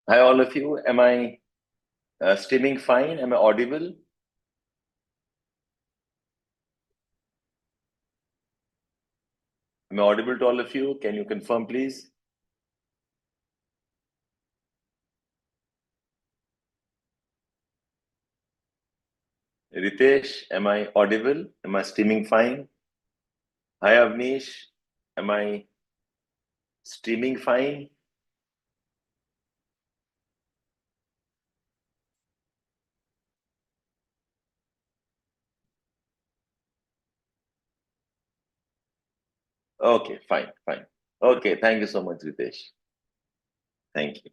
Hi, all of you. Am I streaming fine? Am I audible? Am I audible to all of you? Can you confirm, please? Ritesh, am I audible? Am I streaming fine? Hi, Avnish. Am I streaming fine? Okay, fine, fine. Okay, thank you so much, Ritesh. Thank you.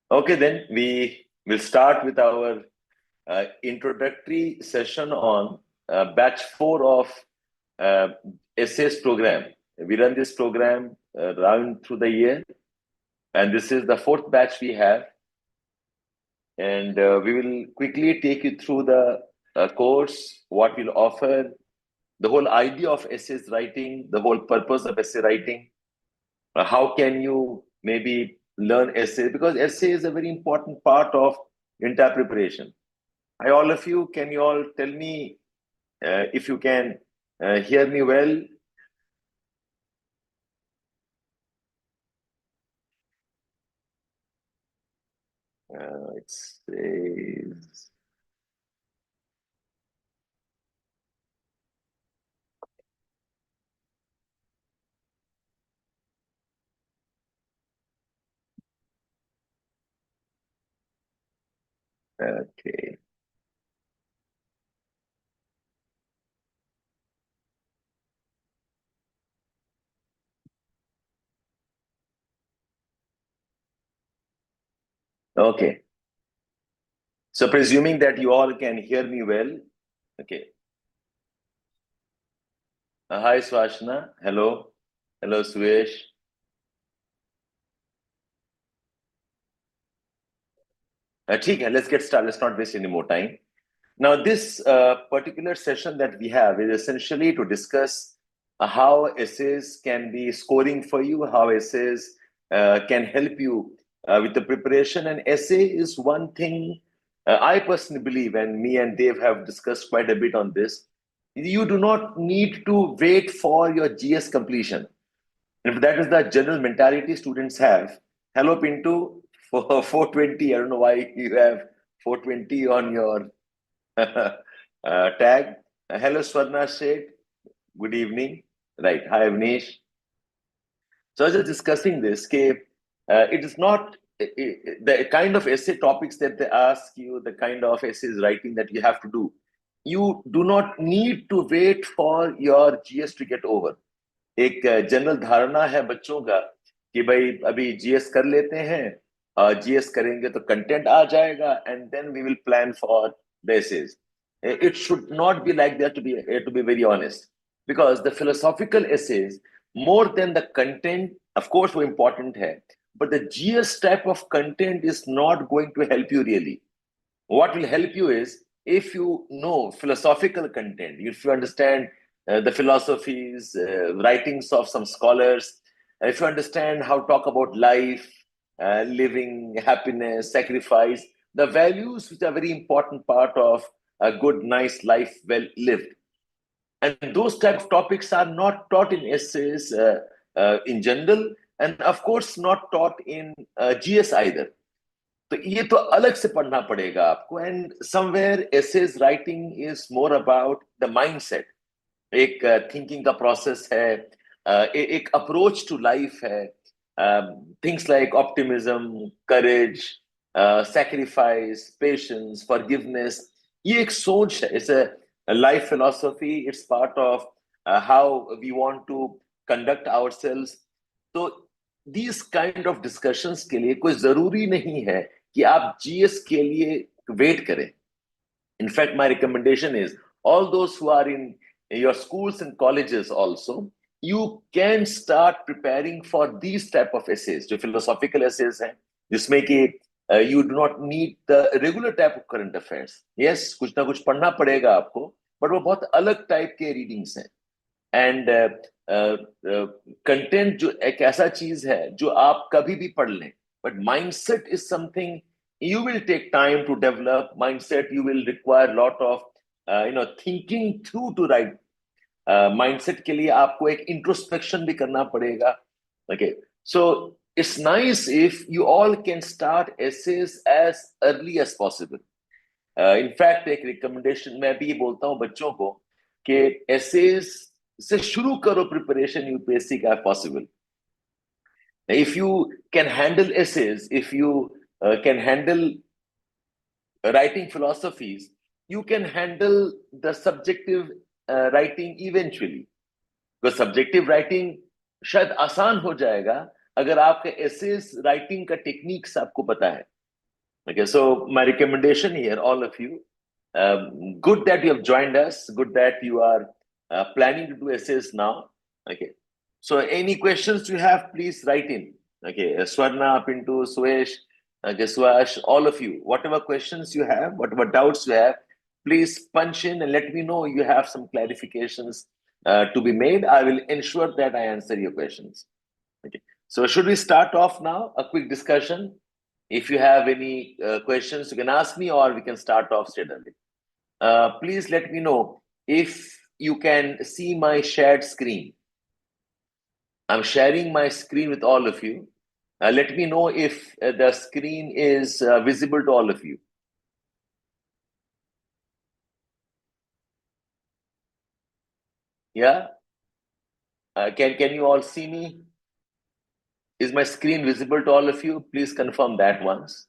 Okay, then we will start with our introductory session on batch 4 of essays program. We run this program round through the year, and this is the 4th batch we have. And we will quickly take you through the course, what we'll offer, the whole idea of essays writing, the whole purpose of essay writing. How can you maybe learn essay? Because essay is a very important part of entire preparation. Hi, all of you. Can you all tell me if you can hear me well? It says. Okay. Okay. So presuming that you all can hear me well, okay. Hi, Swashna. Hello. Hello, Suesh. ठीक है, let's get started. Let's not waste any more time. Now, this particular session that we have is essentially to discuss how essays can be scoring for you, how essays can help you with the preparation. And essay is one thing I personally believe, and me and Dave have discussed quite a bit on this. You do not need to wait for your GS completion. If that is the general mentality students have, hello Pinto, for 420, I don't know why you have 420 on your tag. Hello Swarna Sheikh, good evening. Right, hi Avnish. So I was just discussing this, it is not the kind of essay topics that they ask you, the kind of essays writing that you have to do. You do not need to wait for your GS to get over. एक general धारणा है बच्चों का कि भाई अभी GS कर लेते हैं, जीएस करेंगे तो कंटेंट आ जाएगा and then we will plan for the essays. It should not be like that, to be very honest, because the philosophical essays, more than the content, of course वो important है, but the GS type of content is not going to help you really. What will help you is if you know philosophical content, if you understand the philosophies, writings of some scholars, if you understand how to talk about life, living, happiness, sacrifice, the values which are very important part of a good, nice life well lived. And those type of topics are not taught in essays in general, and of course not taught in GS either. तो ये तो अलग से पढ़ना पड़ेगा आपको. And somewhere essays writing is more about the mindset. एक thinking का प्रोसेस है, एक अप्रोच टू लाइफ है. Things like optimism, courage, sacrifice, patience, forgiveness. ये एक सोच है. It's a life philosophy. It's part of how we want to conduct ourselves. तो these kind of discussions के लिए कोई जरूरी नहीं है कि आप जीएस के लिए वेट करें. In fact, my recommendation is all those who are in your schools and colleges also, you can start preparing for these type of essays, जो philosophical essays हैं, जिसमें कि you do not need the regular type of current affairs. Yes, कुछ ना कुछ पढ़ना पड़ेगा आपको, but वो बहुत अलग टाइप के रीडिंग्स हैं. And कंटेंट जो एक ऐसा चीज है जो आप कभी भी पढ़ लें, but mindset is something you will take time to develop. Mindset, you will require lot of thinking through to write. Mindset के लिए आपको एक introspection भी करना पड़ेगा. Okay, so it's nice if you all can start essays as early as possible. In fact, एक recommendation मैं भी बोलता हूँ बच्चों को कि essays से शुरू करो preparation UPSC का possible. If you can handle essays, if you can handle writing philosophies, you can handle the subjective writing eventually. Because subjective writing शायद आसान हो जाएगा अगर आपके essays writing का techniques आपको पता है. Okay, so my recommendation here, all of you, good that you have joined us, good that you are planning to do essays now. Okay, so any questions you have, please write in. Okay, Swarna, Pintu, Suesh, Swash, all of you, whatever questions you have, whatever doubts you have, please punch in and let me know you have some clarifications to be made. I will ensure that I answer your questions. Okay, so should we start off now? A quick discussion. If you have any questions, you can ask me or we can start off straight away. Please let me know if you can see my shared screen. I'm sharing my screen with all of you. Let me know if the screen is visible to all of you. Yeah? Can you all see me? Is my screen visible to all of you? Please confirm that once.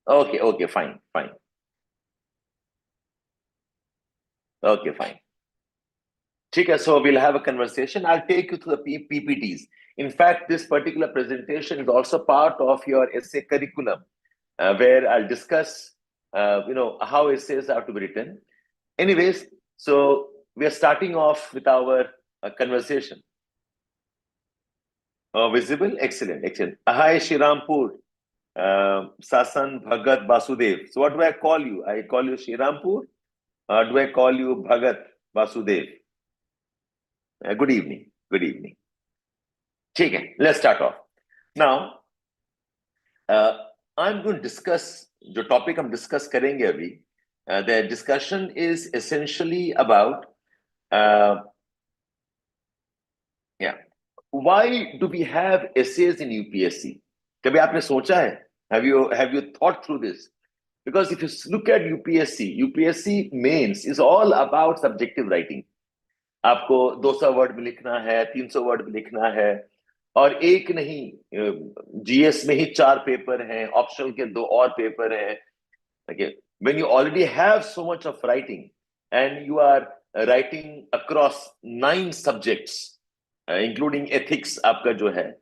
Okay, fine. Okay, fine. Okay, so we'll have a conversation. I'll take you through the PPTs. In fact, this particular presentation is also part of your essay curriculum, where I'll discuss, how essays have to be written. Anyways, so we are starting off with our conversation. Visible? Excellent. Hi, Shirampur, Sasan, Bhagat, Basudev. So what do I call you? I call you Shirampur, or do I call you Bhagat, Basudev? Good evening. Okay, let's start off. Now, I'm going to discuss the topic I'm discuss करेंगे अभी. The discussion is essentially about why do we have essays in UPSC? कभी आपने सोचा है? Have you thought through this? Because if you look at UPSC Mains is all about subjective writing. आपको 200 word में लिखना है, 300 वर्ड में लिखना है, और एक नहीं, जीएस में ही 4 पेपर हैं, ऑप्शनल के 2 और पेपर हैं. Okay, when you already have so much of writing and you are writing across 9 subjects, including ethics आपका जो है,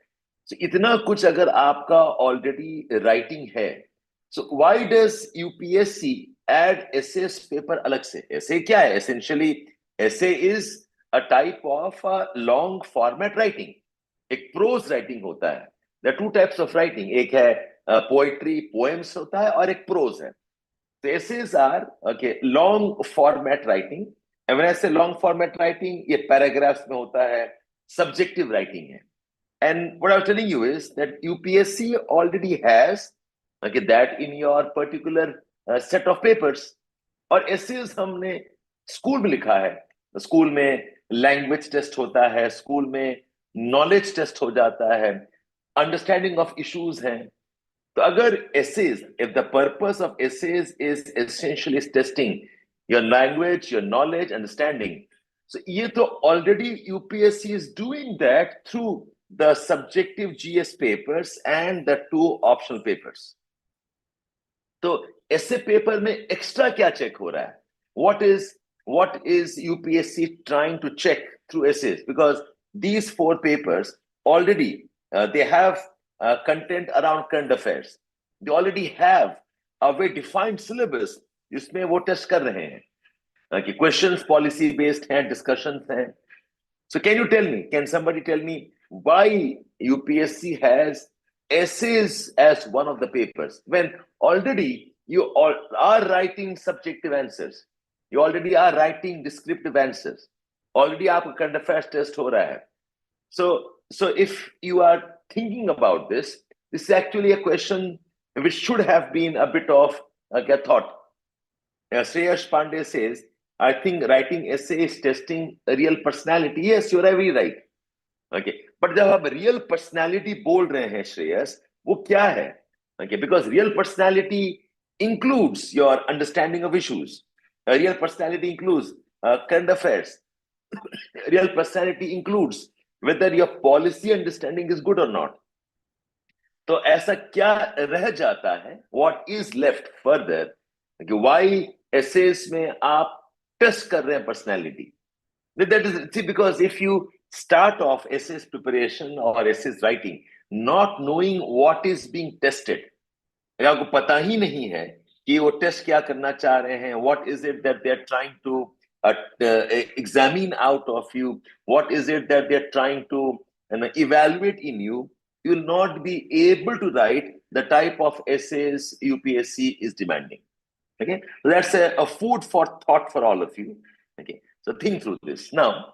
so इतना कुछ अगर आपका already writing है, so why does UPSC add essays paper अलग से? essay क्या है? Essentially essay is a type of long format writing. एक prose writing होता है. There are 2 types of writing. एक है poetry, poems होता है, और एक prose है. So essays are long format writing. And when I say long format writing, ये paragraphs में होता है, subjective writing है. And what I'm telling you is that UPSC already has that in your particular set of papers. और essays हमने school में लिखा है. स्कूल में लैंग्वेज टेस्ट होता है, स्कूल में नॉलेज टेस्ट हो जाता है, अंडरस्टैंडिंग ऑफ इश्यूज हैं. तो अगर essays, if the purpose of essays is essentially testing your language, your knowledge, understanding, so ये तो already UPSC is doing that through the subjective GS papers and the 2 optional papers. तो essay paper में extra क्या check हो रहा है? What is UPSC trying to check through essays? Because these 4 papers already they have content around current affairs. They already have a very defined syllabus. जिसमें वो test कर रहे हैं. Questions policy based हैं, discussions हैं. So can somebody tell me why UPSC has essays as one of the papers when already you all are writing subjective answers? You already are writing descriptive answers. already आपका current affairs test हो रहा है. So if you are thinking about this is actually a question which should have been a bit of a thought. Shreyash Pandey says, I think writing essay is testing a real personality. Yes, you're very right. Okay, but जब आप real personality बोल रहे हैं श्रेयस, वो क्या है? Okay, because real personality includes your understanding of issues. Real personality includes current affairs. Real personality includes whether your policy understanding is good or not. तो ऐसा क्या रह जाता है? What is left further? Why essays में आप test कर रहे हैं personality? That is, see, because if you start off essays preparation or essays writing not knowing what is being tested, आपको पता ही नहीं है कि वो टेस्ट क्या करना चाह रहे हैं, what is it that they are trying to examine out of you, what is it that they are trying to evaluate in you, you will not be able to write the type of essays UPSC is demanding. Okay, so that's a food for thought for all of you. Okay, so think through this. Now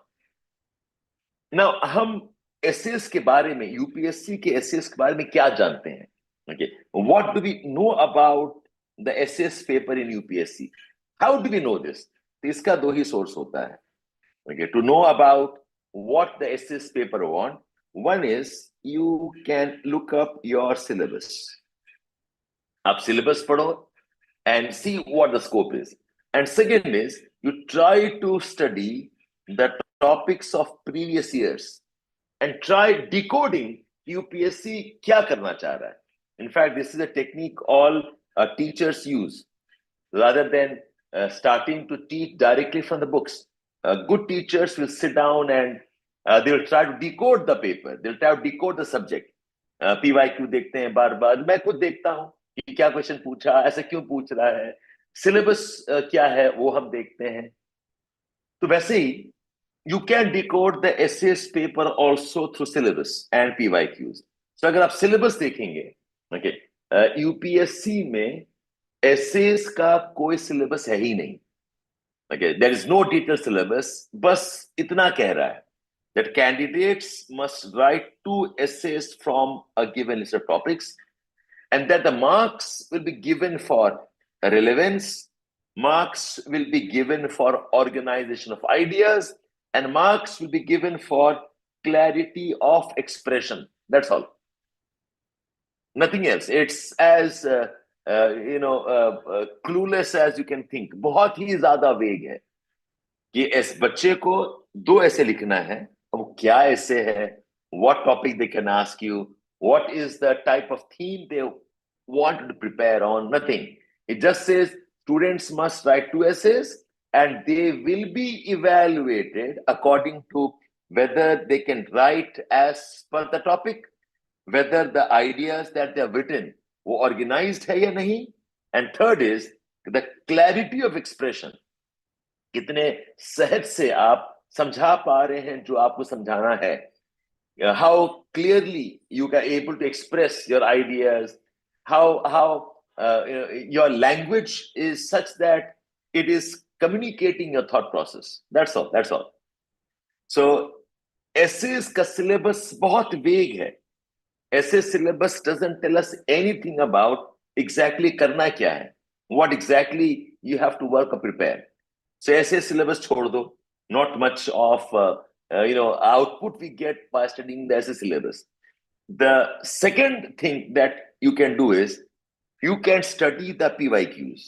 हम essays के बारे में, UPSC के essays के बारे में क्या जानते हैं? Okay, what do we know about the essays paper in UPSC? How do we know this? इसका दो ही source होता है. Okay, to know about what the essays paper want, one is you can look up your syllabus. आप syllabus पढ़ो and see what the scope is. And second is you try to study the topics of previous years and try decoding UPSC क्या करना चाह रहा है. In fact, this is a technique all teachers use. Rather than starting to teach directly from the books, good teachers will sit down and they will try to decode the paper. They'll try to decode the subject. PYQ देखते हैं बार बार, मैं खुद देखता हूँ कि क्या question पूछा, ऐसा क्यों पूछ रहा है, सिलेबस क्या है वो हम देखते हैं. तो वैसे ही you can decode the essays paper also through syllabus and PYQs. So अगर आप syllabus देखेंगे, okay, UPSC में essays का कोई syllabus है ही नहीं. Okay, there is no detailed syllabus. बस इतना कह रहा है that candidates must write 2 essays from a given list of topics, and that the marks will be given for relevance, marks will be given for organization of ideas, and marks will be given for clarity of expression. That's all. Nothing else. It's as clueless as you can think. बहुत ही ज़्यादा वेग है कि इस बच्चे को 2 ऐसे लिखना है. अब वो क्या ऐसे है? What topic they can ask you? What is the type of theme they want to prepare on? Nothing. It just says students must write 2 essays and they will be evaluated according to whether they can write as per the topic, whether the ideas that they have written वो organized है या नहीं, and third is the clarity of expression. कितने सहज से आप समझा पा रहे हैं जो आपको समझाना है. How clearly you are able to express your ideas, how your language is such that it is communicating your thought process. That's all. So essays का syllabus बहुत vague है. Essay syllabus doesn't tell us anything about exactly करना क्या है, what exactly you have to work or prepare. So essay syllabus छोड़ दो. Not much of output we get by studying the essay syllabus. The second thing that you can do is you can study the PYQs,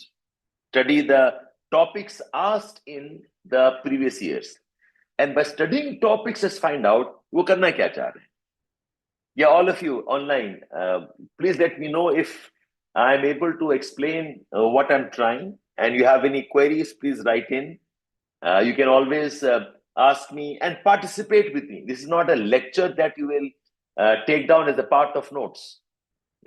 study the topics asked in the previous years, and by studying topics, just find out वो करना क्या चाह रहे हैं. Yeah, all of you online, please let me know if I'm able to explain what I'm trying, and you have any queries, please write in. You can always ask me and participate with me. This is not a lecture that you will take down as a part of notes.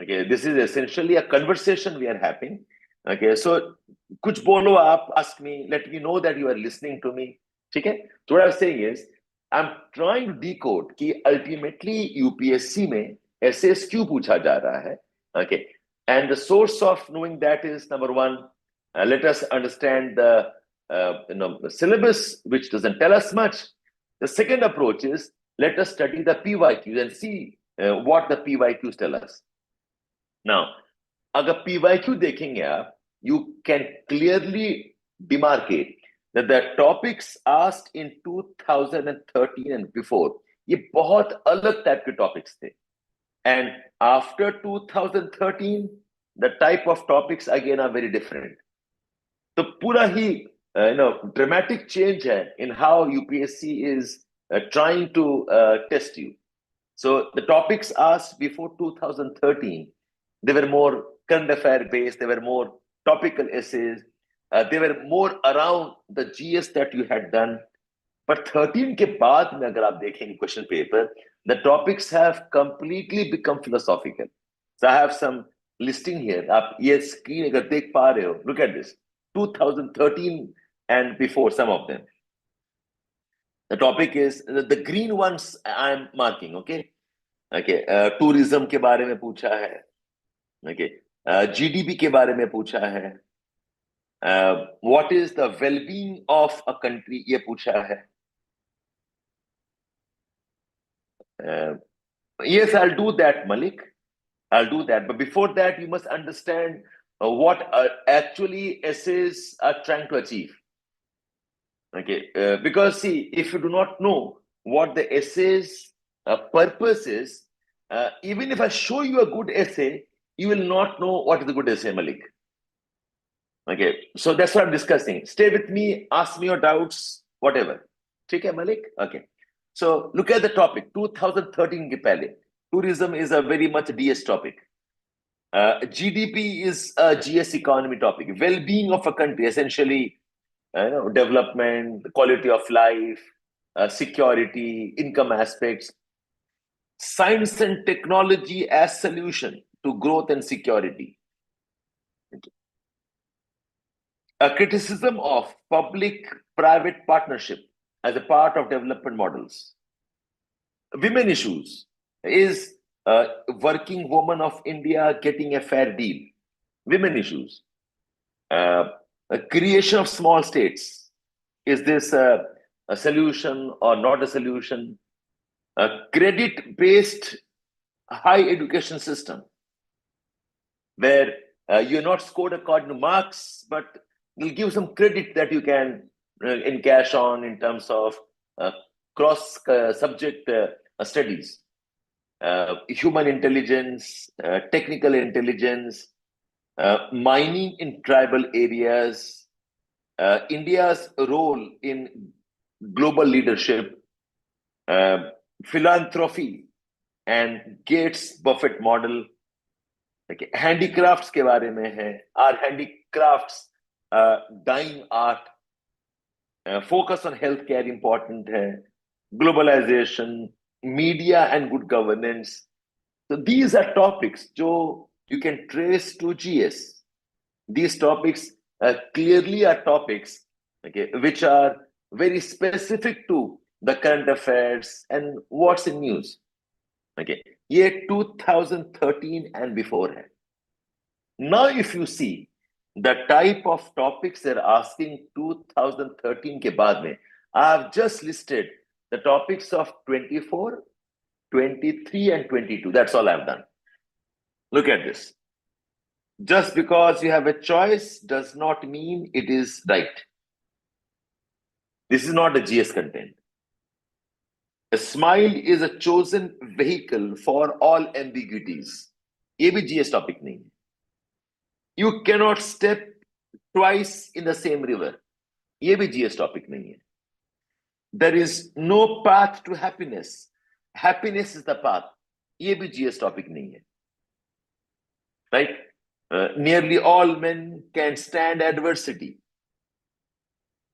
Okay, this is essentially a conversation we are having. Okay, so kuch bolo aap, ask me, let me know that you are listening to me. Okay, so what I'm saying is, I'm trying to decode कि ultimately UPSC में essays क्यों पूछा जा रहा है. Okay, and the source of knowing that is number one, let us understand the syllabus, which doesn't tell us much, The second approach is, let us study the PYQs and see what the PYQs tell us. Now, अगर PYQ देखेंगे आप, you can clearly demarcate that the topics asked in 2013 and before, ये बहुत अलग type के topics थे. And after 2013, the type of topics again are very different. तो पूरा ही dramatic change hai in how UPSC is trying to test you. So the topics asked before 2013, they were more current affair based, they were more topical essays, they were more around the GS that you had done. But 13 के बाद में अगर आप देखेंगे question paper, the topics have completely become philosophical. So I have some listing here. आप ये screen अगर देख पा रहे हो, look at this. 2013 and before, some of them. The topic is the green ones I'm marking, okay? Okay, tourism के बारे में पूछा है, okay? GDP के बारे में पूछा है, what is the well-being of a country ये पूछा है. Yes, I'll do that, Malik. I'll do that. But before that, you must understand what actually essays are trying to achieve. Okay, because see, if you do not know what the essay's purpose is, even if I show you a good essay, you will not know what is a good essay, Malik. Okay, so that's what I'm discussing. Stay with me, ask me your doubts, whatever. Okay, Malik? Okay. So look at the topic, 2013 ke pehle. Tourism is a very much DS topic. GDP is a GS economy topic. Well-being of a country, essentially, development, quality of life, security, income aspects. Science and technology as solution to growth and security. Okay. A criticism of public-private partnership as a part of development models. Women issues. Is working woman of India getting a fair deal? Women issues. A creation of small states. Is this a solution or not a solution? A credit-based high education system where you're not scored according to marks, but will give some credit that you can encash on in terms of cross subject studies. Human intelligence, technical intelligence, mining in tribal areas, India's role in global leadership, philanthropy and Gates Buffett model. Okay. Handicrafts के बारे में है. Are handicrafts dying art? Focus on healthcare important है. Globalization, media and good governance. So these are topics जो you can trace to GS. These topics clearly are topics, okay, which are very specific to the current affairs and what's in news. Okay, ये 2013 and before hai. Now if you see the type of topics they're asking 2013 के बाद में, I've just listed the topics of 24, 23 and 22. That's all I've done. Look at this. Just because you have a choice does not mean it is right. This is not a GS content. A smile is a chosen vehicle for all ambiguities. ये भी GS topic नहीं है. You cannot step twice in the same river. ये भी GS topic नहीं है. There is no path to happiness. Happiness is the path. ये भी GS topic नहीं है. Right? Nearly all men can stand adversity.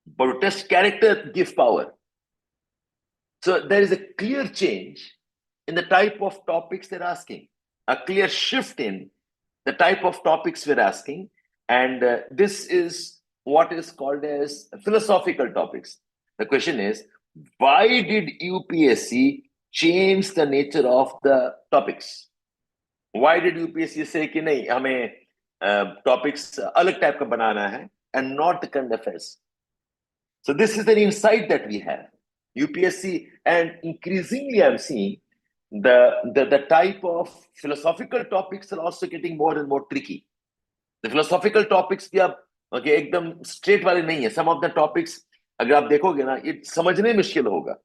But to test character, give power. So there is a clear change in the type of topics they're asking. A clear shift in the type of topics we're asking. And this is what is called as philosophical topics. The question is, why did UPSC change the nature of the topics? Why did UPSC say कि नहीं हमें topics अलग type का बनाना है and not the current affairs? So this is an insight that we have. UPSC, and increasingly I'm seeing the type of philosophical topics are also getting more and more tricky. The philosophical topics भी अब okay एकदम straight वाले नहीं है. Some of the topics अगर आप देखोगे ना, it समझने मुश्किल होगा.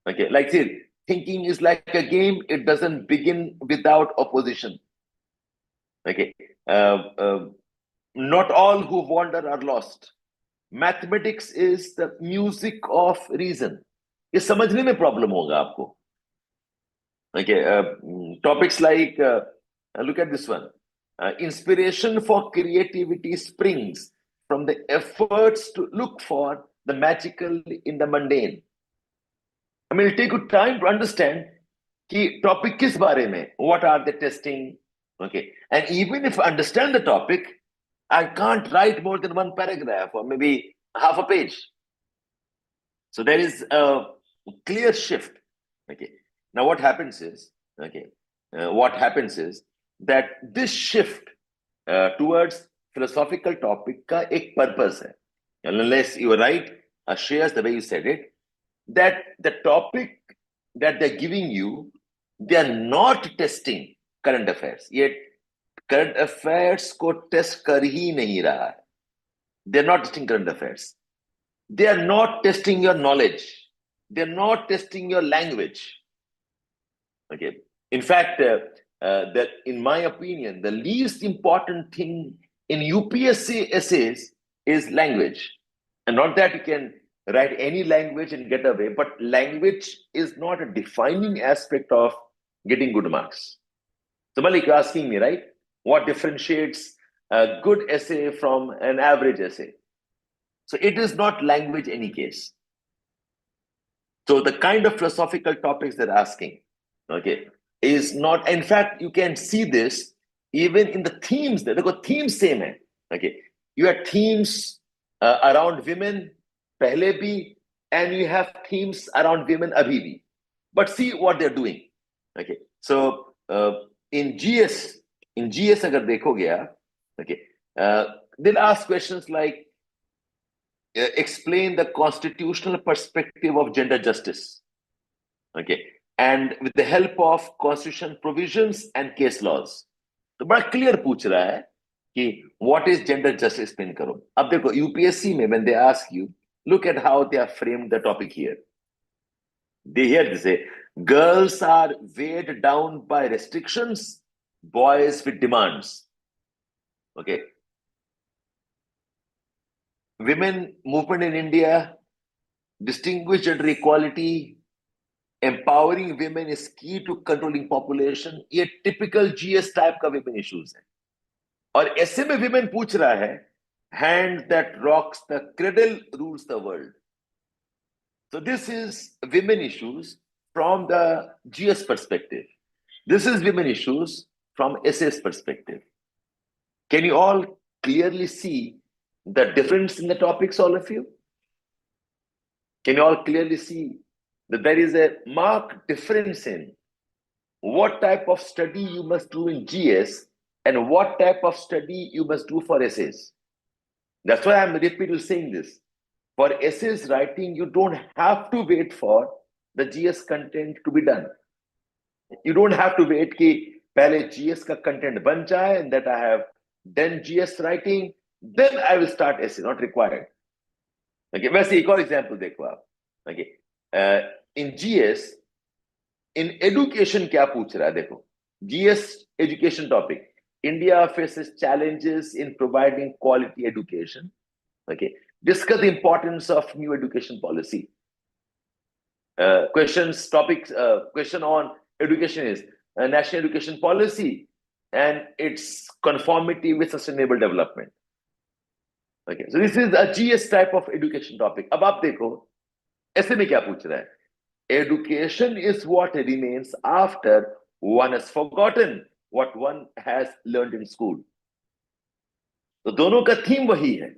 Okay, like say, thinking is like a game. It doesn't begin without opposition. Okay, not all who wander are lost. Mathematics is the music of reason. ये समझने में problem होगा आपको. Okay, topics like look at this one. Inspiration for creativity springs from the efforts to look for the magical in the mundane. I mean, it'll take you time to understand कि topic किस बारे में, what are they testing, okay? And even if I understand the topic, I can't write more than one paragraph or maybe half a page. So there is a clear shift, okay? Now what happens is, okay, that this shift towards philosophical topic का एक purpose है. Unless you are right, Shreyas, the way you said it, that the topic that they're giving you, they are not testing current affairs. Yet current affairs को test कर ही नहीं रहा है. They're not testing current affairs. They are not testing your knowledge. They're not testing your language. Okay. In fact, that in my opinion, the least important thing in UPSC essays is language. And not that you can write any language and get away, but language is not a defining aspect of getting good marks. So Malik, you're asking me, right? What differentiates a good essay from an average essay? So it is not language in any case. So the kind of philosophical topics they're asking, okay, is not, in fact, you can see this even in the themes. They've got themes same hai. Okay, you have themes around women pehle bhi, and you have themes around women abhi bhi. But see what they're doing. Okay, so in GS agar dekhoge aap, okay, they'll ask questions like, explain the constitutional perspective of gender justice. Okay, and with the help of constitution provisions and case laws. तो बड़ा clear पूछ रहा है कि what is gender justice, explain करो. अब देखो UPSC में when they ask you, look at how they have framed the topic here. They say, girls are weighed down by restrictions, boys with demands. Okay. Women movement in India, distinguished gender equality, empowering women is key to controlling population. ये typical GS type का women issues है. और ऐसे में women पूछ रहा है, hand that rocks the cradle rules the world. So this is women issues from the GS perspective. This is women issues from SS perspective. Can you all clearly see the difference in the topics, all of you? Can you all clearly see that there is a marked difference in what type of study you must do in GS and what type of study you must do for essays? That's why I'm repeatedly saying this. For essays writing, you don't have to wait for the GS content to be done. You don't have to wait कि पहले GS का content बन जाए and that I have done GS writing, then I will start essay, not required. Okay, वैसे एक और example देखो आप. Okay, in GS, in education क्या पूछ रहा है देखो. GS education topic. India faces challenges in providing quality education. Okay, discuss the importance of new education policy. Question on education is national education policy and its conformity with sustainable development. Okay, so this is a GS type of education topic. अब आप देखो ऐसे में क्या पूछ रहा है. Education is what remains after one has forgotten what one has learned in school. तो दोनों का theme वही है,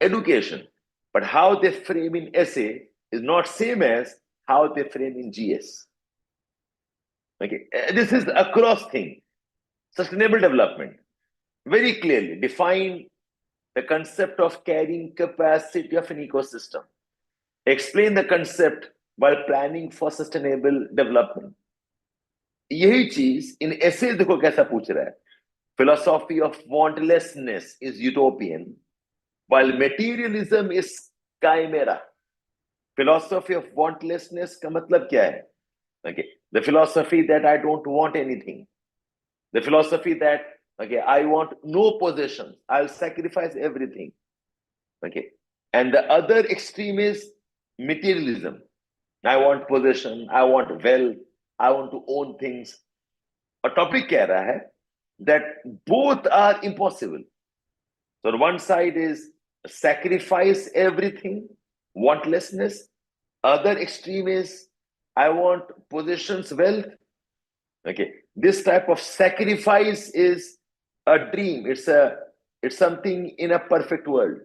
education, but how they frame in essay is not same as how they frame in GS. Okay, this is across thing. Sustainable development, very clearly define the concept of carrying capacity of an ecosystem. Explain the concept while planning for sustainable development. यही चीज इन ऐसे देखो कैसा पूछ रहा है. Philosophy of wantlessness is utopian, while materialism is chimera. Philosophy of wantlessness का मतलब क्या है? Okay, the philosophy that I don't want anything. The philosophy that, okay, I want no possessions. I'll sacrifice everything. Okay, and the other extreme is materialism. I want possession. I want wealth. I want to own things. A topic कह रहा है that both are impossible. So one side is sacrifice everything, wantlessness. Other extreme is I want possessions, wealth. Okay, this type of sacrifice is a dream. It's something in a perfect world,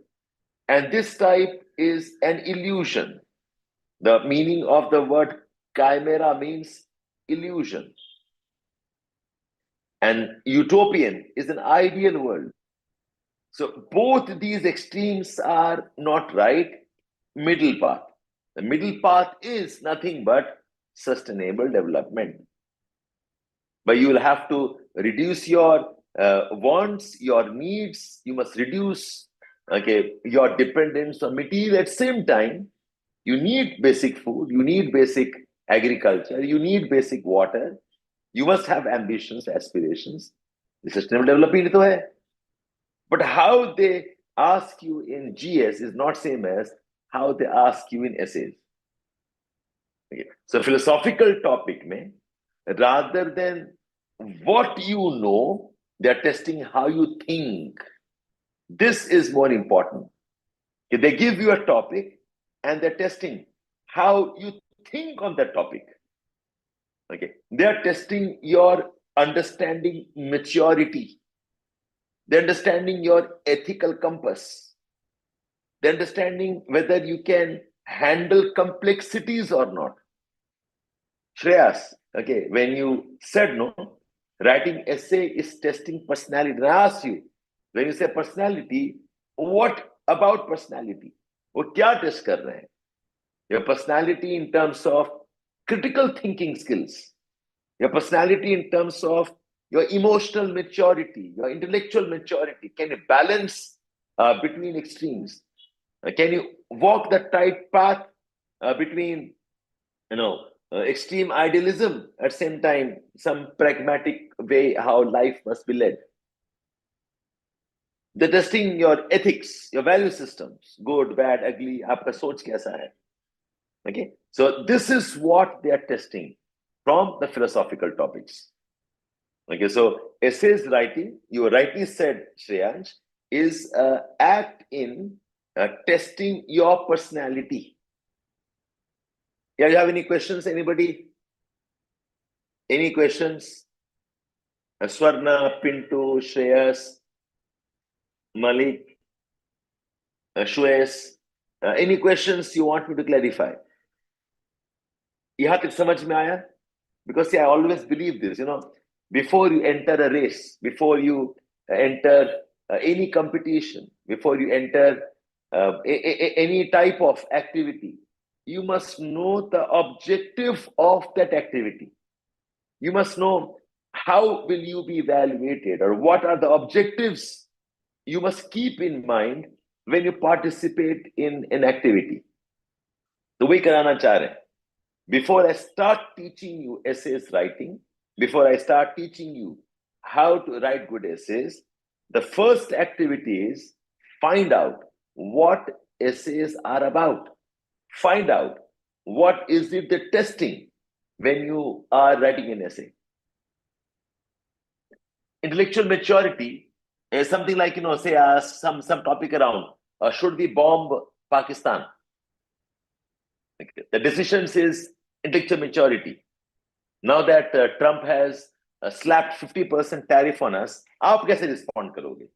and this type is an illusion. The meaning of the word chimera means illusion, and utopian is an ideal world. So both these extremes are not right. Middle path. The middle path is nothing but sustainable development. But you will have to reduce your wants, your needs. You must reduce, okay, your dependence on material. At the same time, you need basic food, you need basic agriculture, you need basic water. You must have ambitions, aspirations. The sustainable development to hai. But how they ask you in GS is not same as how they ask you in essays. Okay. So philosophical topic mein, rather than what you know, they're testing how you think. This is more important. Okay, they give you a topic and they're testing how you think on that topic. Okay, they're testing your understanding maturity. They're understanding your ethical compass. They're understanding whether you can handle complexities or not. Shreyas, okay, when you said no, writing essay is testing personality. And I ask you, when you say personality, what about personality? वो क्या test कर रहे हैं? Your personality in terms of critical thinking skills, your personality in terms of your emotional maturity, your intellectual maturity. Can you balance between extremes? Can you walk the tight path between, extreme idealism, at the same time some pragmatic way how life must be led? They're testing your ethics, your value systems, good, bad, ugly. आपका सोच कैसा है? Okay, so this is what they are testing from the philosophical topics. Okay, so essays writing, you rightly said, Shreyansh, is an act in testing your personality. Yeah, you have any questions? Anybody? Any questions? Swarna, Pinto, Shreyas, Malik, Shwes. Any questions you want me to clarify? यहाँ तक समझ में आया? Because see, I always believe this, before you enter a race, before you enter any competition, before you enter any type of activity, you must know the objective of that activity. You must know how will you be evaluated, or what are the objectives you must keep in mind when you participate in an activity. तो वही कराना चाह रहे हैं. Before I start teaching you essays writing, before I start teaching you how to write good essays, the first activity is find out what essays are about. Find out what is it the testing when you are writing an essay. Intellectual maturity is something like, say some topic around, should we bomb Pakistan? The decisions is intellectual maturity. Now that Trump has slapped 50% tariff on us, आप कैसे respond करोगे?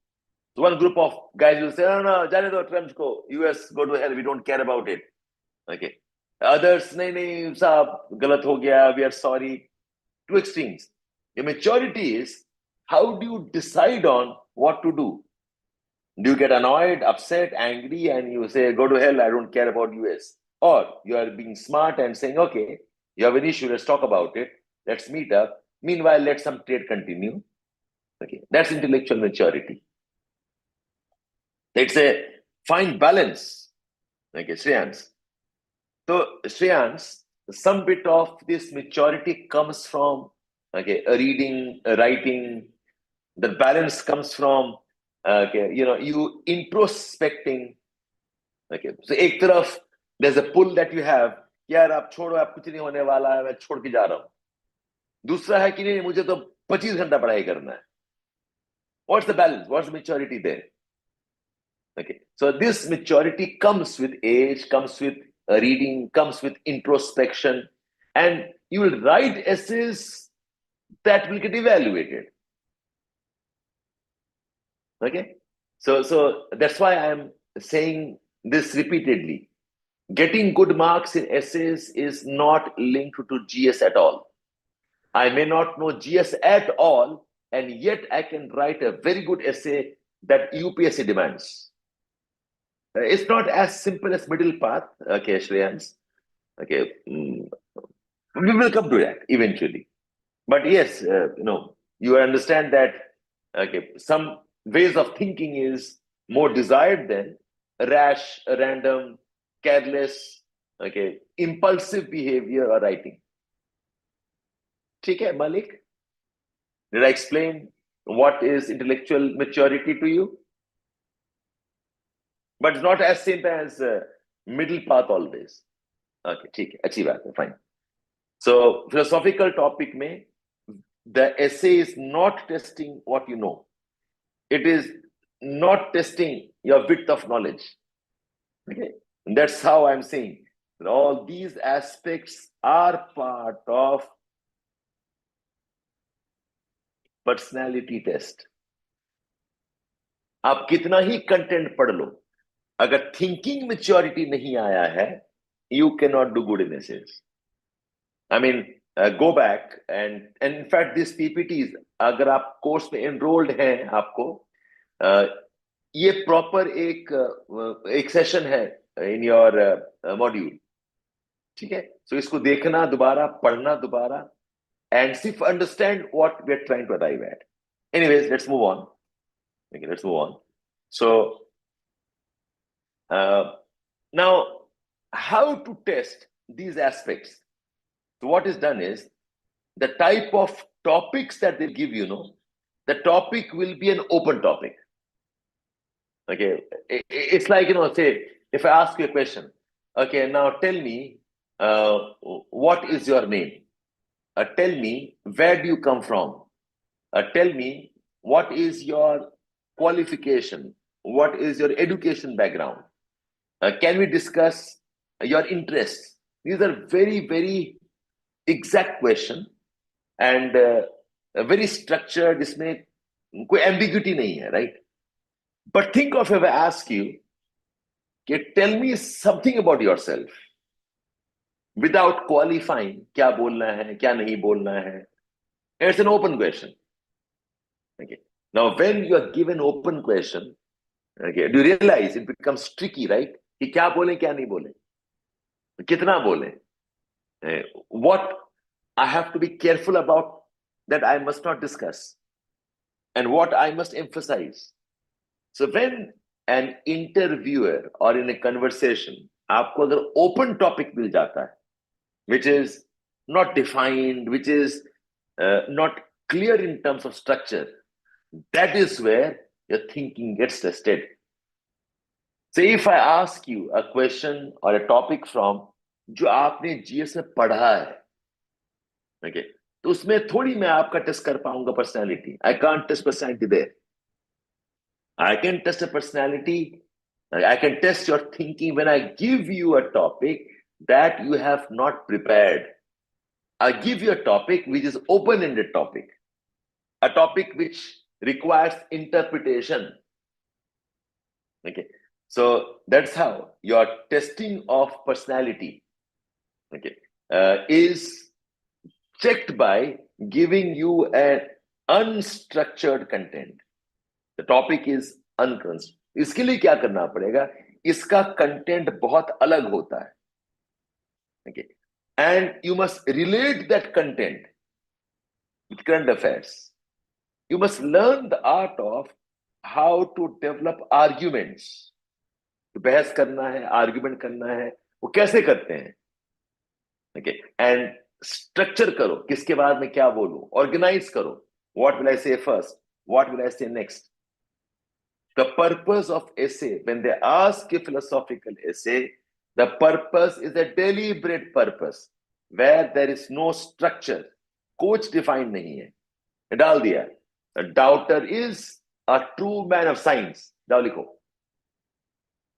So one group of guys will say, no, जाने दो Trump को, US go to hell, we don't care about it. Okay. Others, नहीं साहब गलत हो गया, we are sorry. Two extremes. Your maturity is, how do you decide on what to do? Do you get annoyed, upset, angry, and you say, go to hell, I don't care about US? Or you are being smart and saying, okay, you have an issue, let's talk about it, let's meet up. Meanwhile, let some trade continue. Okay, that's intellectual maturity. It's a fine balance. Okay, Shreyans. So, Shreyans, some bit of this maturity comes from a reading, a writing. The balance comes from you introspecting. Okay, so एक तरफ there's a pull that you have, यार आप छोड़ो, आप कुछ नहीं होने वाला है, मैं छोड़ के जा रहा हूं. दूसरा है कि नहीं, मुझे तो 25 घंटा पढ़ाई करना है. What's the balance? What's the maturity there? Okay, so this maturity comes with age, comes with reading, comes with introspection, and you will write essays that will get evaluated. Okay, so that's why I am saying this repeatedly. Getting good marks in essays is not linked to GS at all. I may not know GS at all, and yet I can write a very good essay that UPSC demands. It's not as simple as middle path, okay, Shreyans. Okay, we will come to that eventually. But yes, you understand that some ways of thinking is more desired than rash, random, careless, impulsive behavior or writing. Okay, Malik? Did I explain what is intellectual maturity to you? But it's not as simple as middle path always. Okay, ठीक है, अच्छी बात है, fine. So, philosophical topic में, the essay is not testing what you know. It is not testing your width of knowledge. Okay, and that's how I'm saying that all these aspects are part of personality test. आप कितना ही content पढ़ लो, अगर thinking maturity नहीं आया है, you cannot do good in essays. I mean, go back and in fact these PPTs, अगर आप course में enrolled हैं आपको, ये प्रॉपर एक सेशन है इन योर मॉड्यूल. ठीक है, सो इसको देखना दोबारा, पढ़ना दोबारा, and see, understand what we are trying to arrive at. Anyways, let's move on. Okay, let's move on. So now, how to test these aspects? So what is done is the type of topics that they give you, the topic will be an open topic. Okay, it's like, say, if I ask you a question, okay, now tell me, what is your name? Tell me, where do you come from? Tell me, what is your qualification? What is your education background? Can we discuss your interests? These are very, very exact questions and very structured. इसमें कोई ambiguity नहीं है, right? But think of if I ask you, tell me something about yourself without qualifying, क्या बोलना है, क्या नहीं बोलना है. It's an open question. Okay. Now, when you are given open question, okay, do you realize it becomes tricky, right? कि क्या बोले, क्या नहीं बोले, कितना बोले. What I have to be careful about that I must not discuss, and what I must emphasize. So when an interviewer or in a conversation, आपको अगर open topic मिल जाता है, which is not defined, which is not clear in terms of structure, that is where your thinking gets tested. So if I ask you a question or a topic from जो आपने GS में पढ़ा है, okay, तो उसमें थोड़ी मैं आपका टेस्ट कर पाऊंगा personality. I can't test personality there. I can test a personality, I can test your thinking when I give you a topic that you have not prepared. I give you a topic which is open-ended topic, a topic which requires interpretation. Okay, so that's how your testing of personality, is checked by giving you an unstructured content. The topic is unconstructed. इसके लिए क्या करना पड़ेगा? इसका content बहुत अलग होता है. Okay. And you must relate that content with current affairs. You must learn the art of how to develop arguments. बहस करना है, आर्ग्यूमेंट करना है, वो कैसे करते हैं? Okay. And structure करो, किसके बाद में क्या बोलूं, organize करो. What will I say first? What will I say next? The purpose of essay, when they ask a philosophical essay, the purpose is a deliberate purpose where there is no structure. Coach defined नहीं है, डाल दिया. A doubter is a true man of science. डाल लिखो.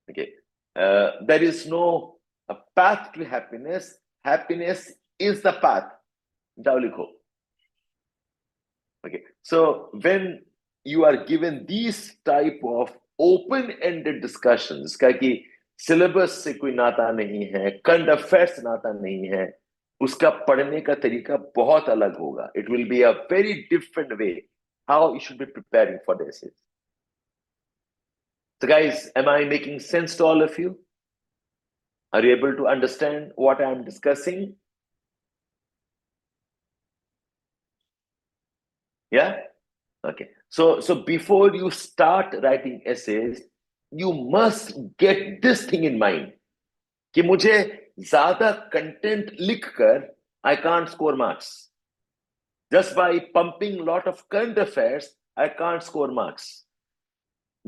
Okay. There is no a path to happiness. Happiness is the path. डाल लिखो. Okay. So when you are given these type of open-ended discussions, का कि syllabus से कोई नाता नहीं है, करंट अफेयर्स नाता नहीं है, उसका पढ़ने का तरीका बहुत अलग होगा. It will be a very different way how you should be preparing for the essays. So guys, am I making sense to all of you? Are you able to understand what I am discussing? Yeah? Okay. So before you start writing essays, you must get this thing in mind कि मुझे ज्यादा content लिखकर I can't score marks. Just by pumping lot of current affairs, I can't score marks.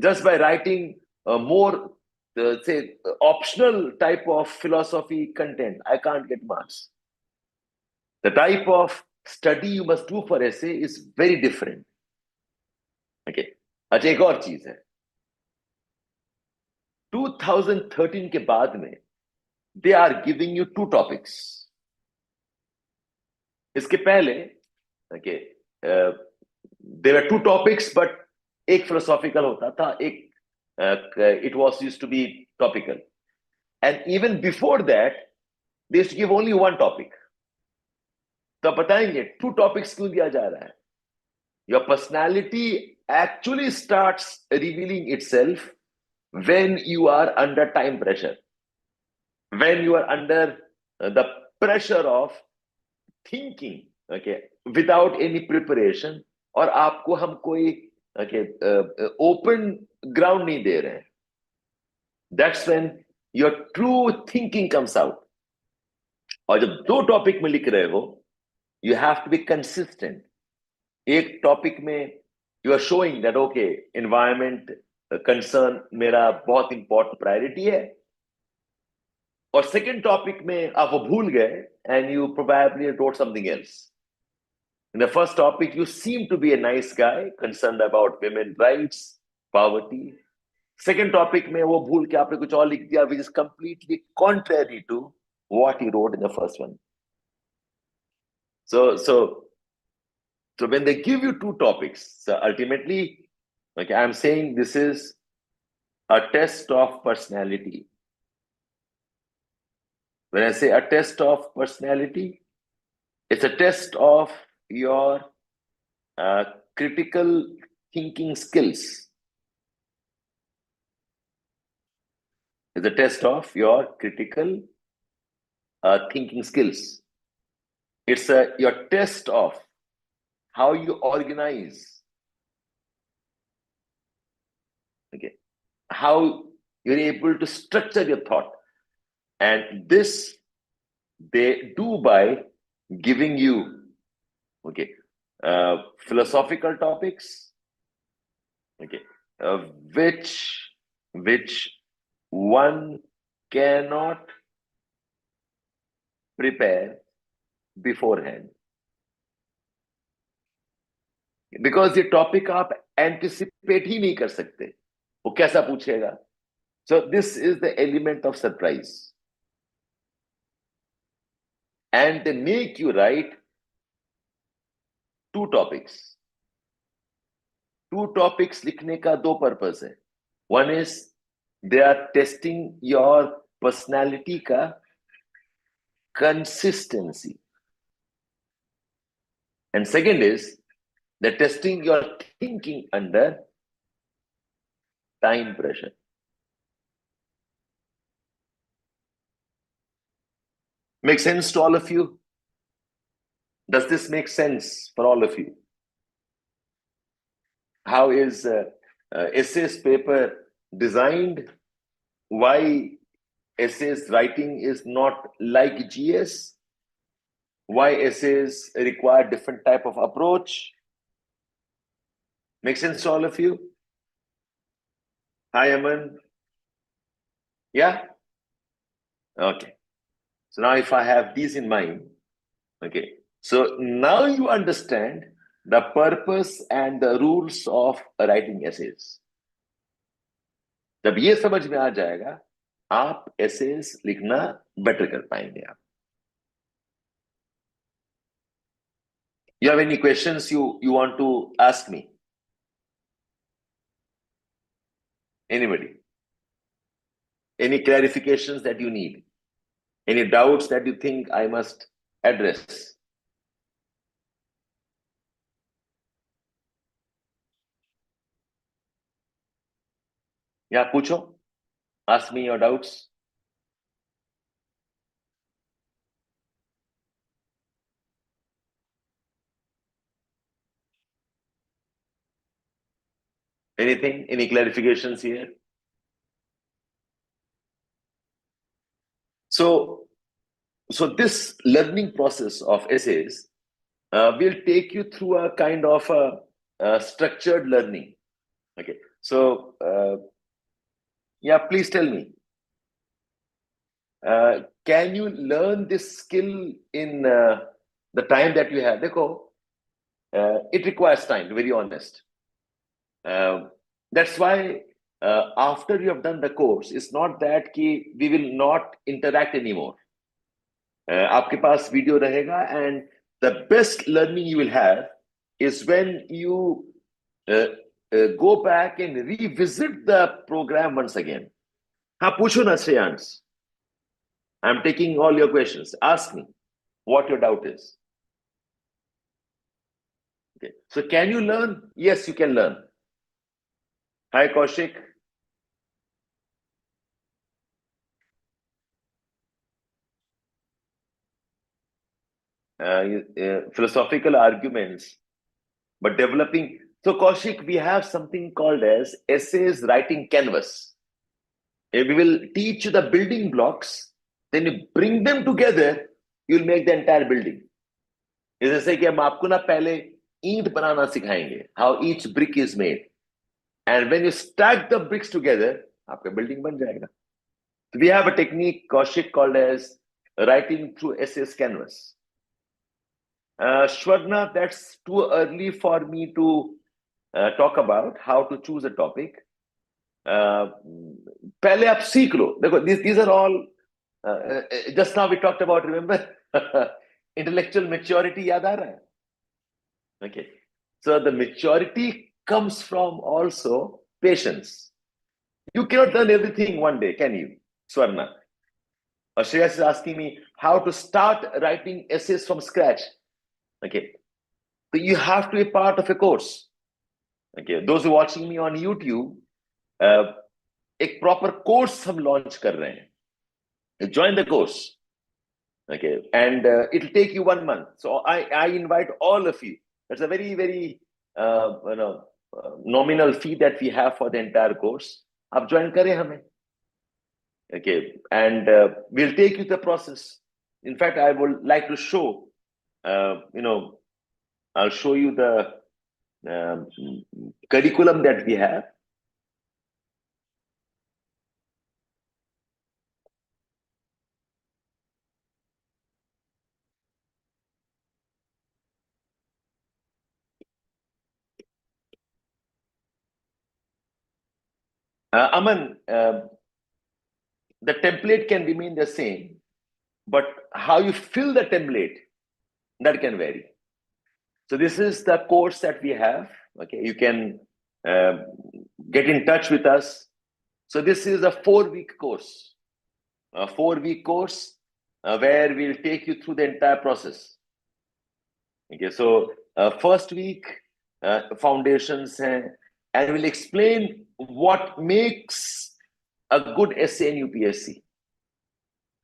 Just by writing more, say, optional type of philosophy content, I can't get marks. The type of study you must do for essay is very different. Okay. अच्छा, एक और चीज है. 2013 के बाद में they are giving you 2 topics. इसके पहले, okay, there were 2 topics, but एक philosophical होता था, एक it was used to be topical. And even before that, they used to give only 1 topic. तो आप बताएंगे 2 topics क्यों दिया जा रहा है? Your personality actually starts revealing itself when you are under time pressure, when you are under the pressure of thinking, okay, without any preparation, और आपको हम कोई open ground नहीं दे रहे हैं. That's when your true thinking comes out. और जब 2 topic में लिख रहे हो, you have to be consistent. एक टॉपिक में you are showing that okay, environment concern मेरा बहुत important priority है, और सेकेंड टॉपिक में आप वो भूल गए and you probably wrote something else. In the first topic, you seem to be a nice guy, concerned about women's rights, poverty. Second topic में वो भूल के आपने कुछ और लिख दिया, which is completely contrary to what he wrote in the first one. So when they give you 2 topics, so ultimately, okay, I'm saying this is a test of personality. When I say a test of personality, it's a test of your critical thinking skills. It's a test of your critical thinking skills. It's your test of how you organize, okay, how you're able to structure your thought. And this they do by giving you, okay, philosophical topics, okay, which one cannot prepare beforehand, because ये topic आप anticipate ही नहीं कर सकते, वो कैसा पूछेगा. So this is the element of surprise, and they make you write 2 topics. 2 topics लिखने का 2 पर्पस है. One is they are testing your personality का consistency, and second is they're testing your thinking under time pressure. Make sense to all of you? Does this make sense for all of you? How is essays paper designed? Why essays writing is not like GS? Why essays require different type of approach? Make sense to all of you? Hi, Aman. Yeah? Okay. So now if I have these in mind, okay. So now you understand the purpose and the rules of writing essays. जब ये समझ में आ जाएगा, आप essays लिखना better कर पाएंगे आप. You have any questions you want to ask me? Anybody? Any clarifications that you need? Any doubts that you think I must address? Yeah, पूछो. Ask me your doubts. Anything? Any clarifications here? So this learning process of essays will take you through a kind of a structured learning. Okay. So yeah, please tell me. Can you learn this skill in the time that you have? Dekho, it requires time, to be very honest. That's why after you have done the course, it's not that we will not interact anymore. आपके पास video रहेगा, and the best learning you will have is when you go back and revisit the program once again. हाँ, पूछो ना Shreyansh. I'm taking all your questions. Ask me what your doubt is. Okay. So can you learn? Yes, you can learn. Hi, Kaushik. Philosophical arguments, but developing. So Kaushik, we have something called as essays writing canvas. We will teach you the building blocks, then you bring them together, you'll make the entire building. जैसे कि हम आपको ना पहले ईंट बनाना सिखाएंगे, how each brick is made, and when you stack the bricks together, आपका building बन जाएगा. So we have a technique, Kaushik, called as writing through essays canvas. Shwarna, that's too early for me to talk about how to choose a topic. पहले आप सीख लो. देखो, these are all just now we talked about, remember? Intellectual maturity, याद आ रहा है? Okay. So the maturity comes from also patience. You cannot learn everything one day, can you, Swarna? Shreyas is asking me how to start writing essays from scratch. Okay. So you have to be part of a course. Okay. Those who are watching me on YouTube, एक proper course हम launch कर रहे हैं. Join the course. Okay. And it'll take you 1 month. So I invite all of you. It's a very, very nominal fee that we have for the entire course. आप join करें हमें. Okay. And we'll take you the process. In fact, I would like to show, I'll show you the curriculum that we have. Aman, the template can remain the same, but how you fill the template, that can vary. So this is the course that we have. Okay, you can get in touch with us. So this is a 4-week course. A 4-week course where we'll take you through the entire process. Okay, so first week, foundations, and we'll explain what makes a good essay in UPSC.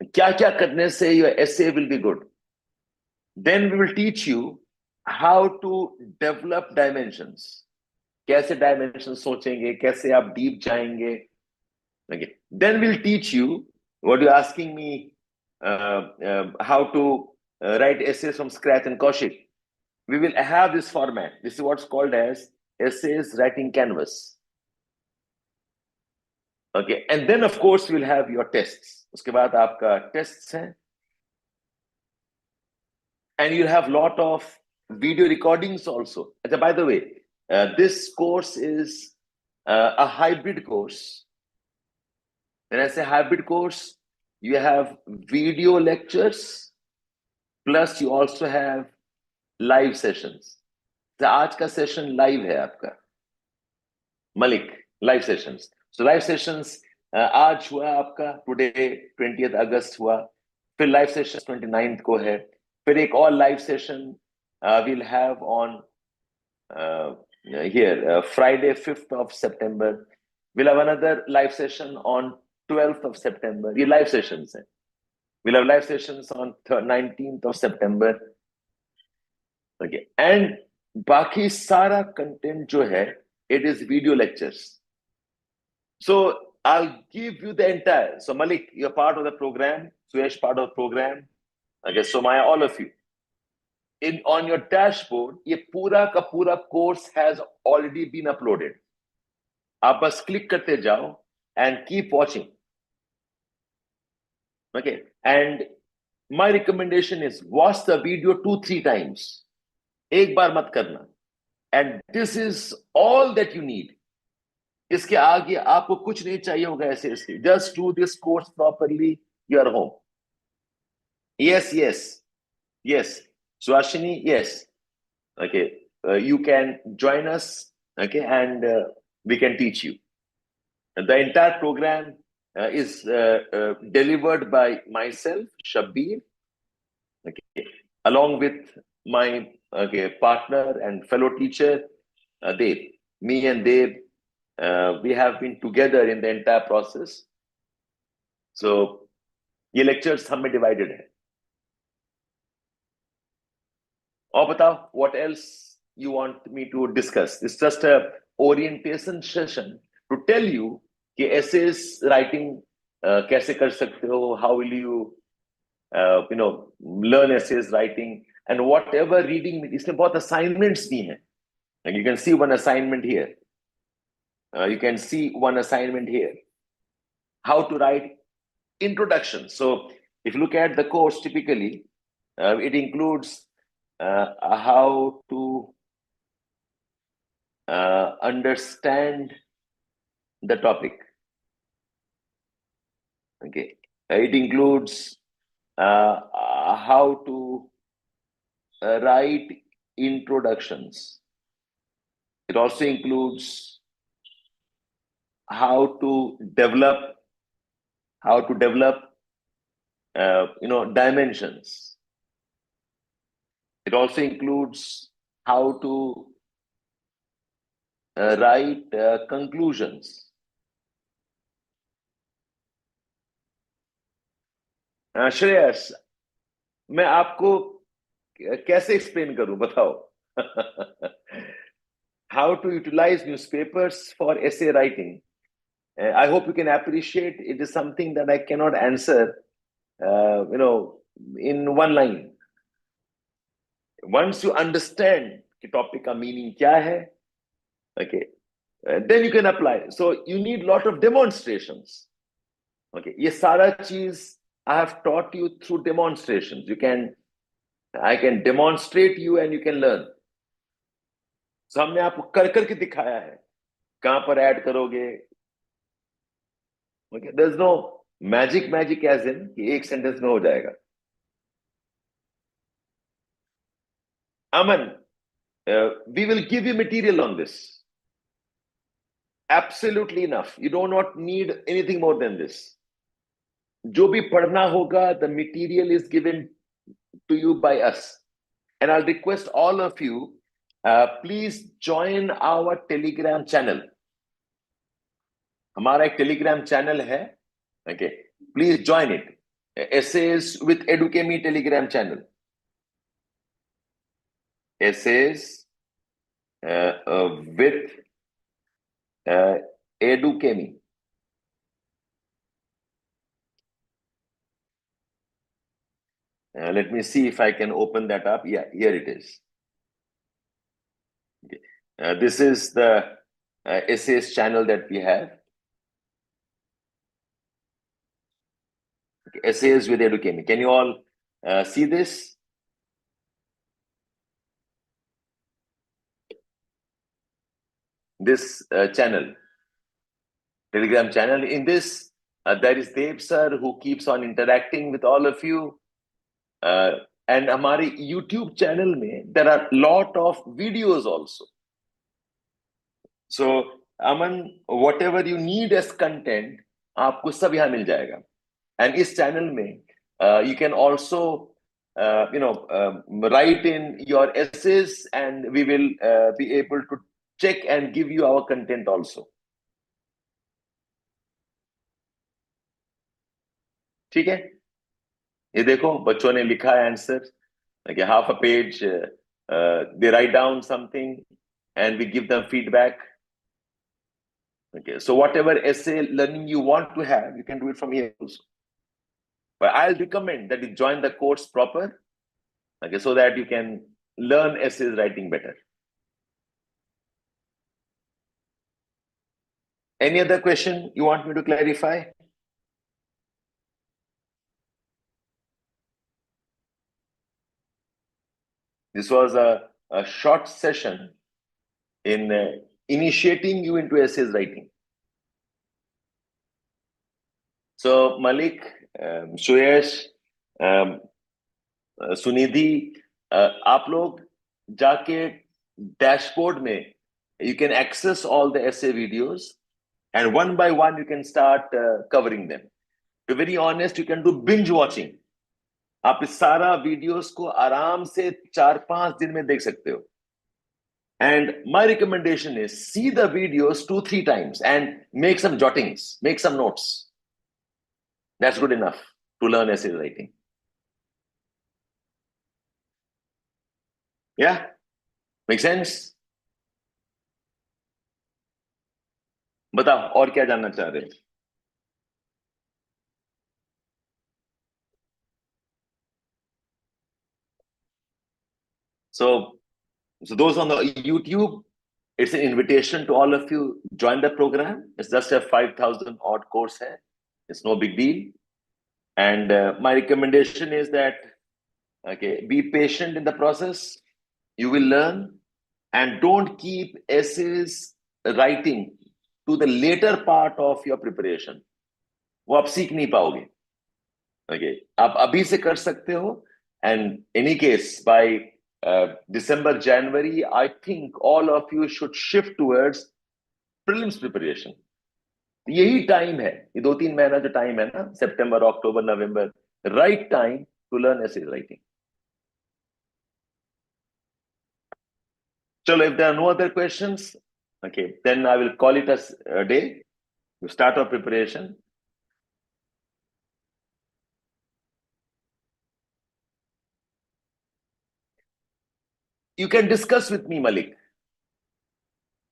क्या क्या करने से your essay will be good. Then we will teach you how to develop dimensions. कैसे dimensions सोचेंगे, कैसे आप deep जाएंगे. Okay. Then we'll teach you what you're asking me, how to write essays from scratch in Kaushik. We will have this format. This is what's called as essays writing canvas. Okay. And then of course we'll have your tests. उसके बाद आपका tests हैं. And you'll have lot of video recordings also. By the way, this course is a hybrid course. When I say hybrid course, you have video lectures, plus you also have live sessions. So आज का session live है आपका. Malik, live sessions. So live sessions आज हुआ आपका, today 20th August हुआ. फिर live sessions 29th को है. फिर एक और live session we'll have on here Friday 5th of September. We'll have another live session on 12th of September. ये live sessions हैं. We'll have live sessions on 19th of September. Okay. And बाकी सारा content जो है, it is video lectures. So I'll give you the entire. So Malik, you're part of the program. Suyesh, part of the program. Okay. So Maya, all of you. On your dashboard, ये पूरा का पूरा course has already been uploaded. आप बस click करते जाओ and keep watching. Okay. And my recommendation is watch the video 2-3 times. एक बार मत करना. And this is all that you need. इसके आगे आपको कुछ नहीं चाहिए होगा ऐसे इसके. Just do this course properly. You are home. Yes, yes, yes. Swashini, yes. Okay. You can join us. Okay. And we can teach you. The entire program is delivered by myself, Shabbir, okay, along with my partner and fellow teacher, Dev. Me and Dev, we have been together in the entire process. So, ये lectures हमें divided है. और बताओ, what else you want me to discuss? It's just a orientation session to tell you कि essays writing कैसे कर सकते हो, how will you learn essays writing, and whatever reading. इसमें बहुत assignments भी हैं. And you can see one assignment here. You can see one assignment here. How to write introduction. So if you look at the course, typically it includes how to understand the topic. Okay. It includes how to write introductions. It also includes how to develop dimensions. It also includes how to write conclusions. Shreyas, मैं आपको कैसे explain करूं, बताओ. How to utilize newspapers for essay writing. I hope you can appreciate it is something that I cannot answer, in one line. Once you understand the topic का meaning क्या है, okay, then you can apply. So you need lot of demonstrations. Okay, ये सारा चीज I have taught you through demonstrations. I can demonstrate you and you can learn. So हमने आपको कर करके दिखाया है. कहां पर ऐड करोगे? Okay, there's no magic as in कि एक sentence में हो जाएगा. Aman, we will give you material on this. Absolutely enough. You do not need anything more than this. जो भी पढ़ना होगा, the material is given to you by us. And I'll request all of you, please join our Telegram channel. हमारा एक Telegram channel है. Okay, please join it. essays with Edukemy Telegram channel. Essays with Edukemy. Let me see if I can open that up. Yeah, here it is. Okay. This is the essays channel that we have. Okay. Essays with Edukemy. Can you all see this? This channel, Telegram channel. In this, there is Dev Sir who keeps on interacting with all of you. And हमारे YouTube channel में there are lot of videos also. So Aman, whatever you need as content, आपको सब यहाँ मिल जाएगा. And इस channel में you can also write in your essays, and we will be able to check and give you our content also. ठीक है? ये देखो बच्चों ने लिखा है answer, like half a page. They write down something and we give them feedback. Okay, so whatever essay learning you want to have, you can do it from here also. But I'll recommend that you join the course proper, okay, so that you can learn essays writing better. Any other question you want me to clarify? This was a short session in initiating you into essays writing. So Malik, Suyesh, Sunidhi, आप लोग जाके dashboard में you can access all the essay videos, and one by one you can start covering them. To be very honest, you can do binge watching. आप इस सारा videos को आराम से 4-5 दिन में देख सकते हो. And my recommendation is see the videos 2-3 times and make some jottings, make some notes. That's good enough to learn essay writing. Yeah, make sense? बताओ और क्या जानना चाह रहे हैं? So those on the YouTube, it's an invitation to all of you, join the program. It's just a 5,000 odd course hai. It's no big deal. And my recommendation is that, okay, be patient in the process. You will learn, and don't keep essays writing to the later part of your preparation. वो आप सीख नहीं पाओगे. Okay, आप अभी से कर सकते हो. And any case, by December, January, I think all of you should shift towards prelims preparation. यही टाइम है, ये 2-3 महीना जो टाइम है ना, September, October, November, right time to learn essay writing. So if there are no other questions, okay, then I will call it as a day to start our preparation. You can discuss with me, Malik.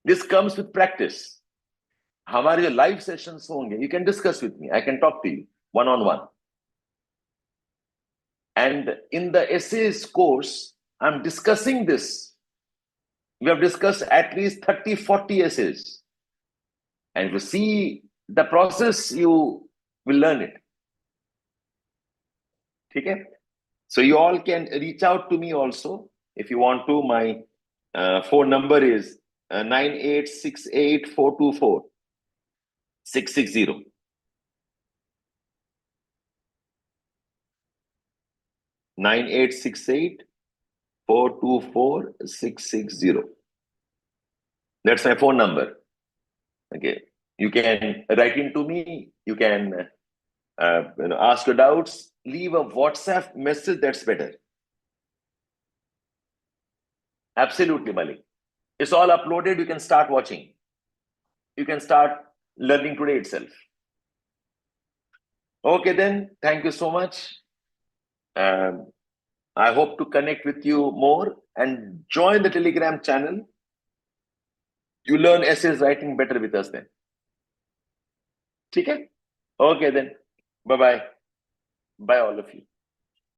This comes with practice. हमारे जो live sessions होंगे, you can discuss with me. I can talk to you one-on-one. And in the essays course, I'm discussing this. We have discussed at least 30-40 essays. And if you see the process, you will learn it. Okay? So you all can reach out to me also if you want to. My phone number is 9868-424-660. Nine 9868-424-660. That's my phone number. Okay, you can write into me. You can ask your doubts. Leave a WhatsApp message. That's better. Absolutely, Malik. It's all uploaded. You can start watching. You can start learning today itself. Okay, then. Thank you so much. Um, I hope to connect with you more and join the Telegram channel. You learn essays writing better with us then. Okay? Okay, then. Bye bye. Bye, all of you.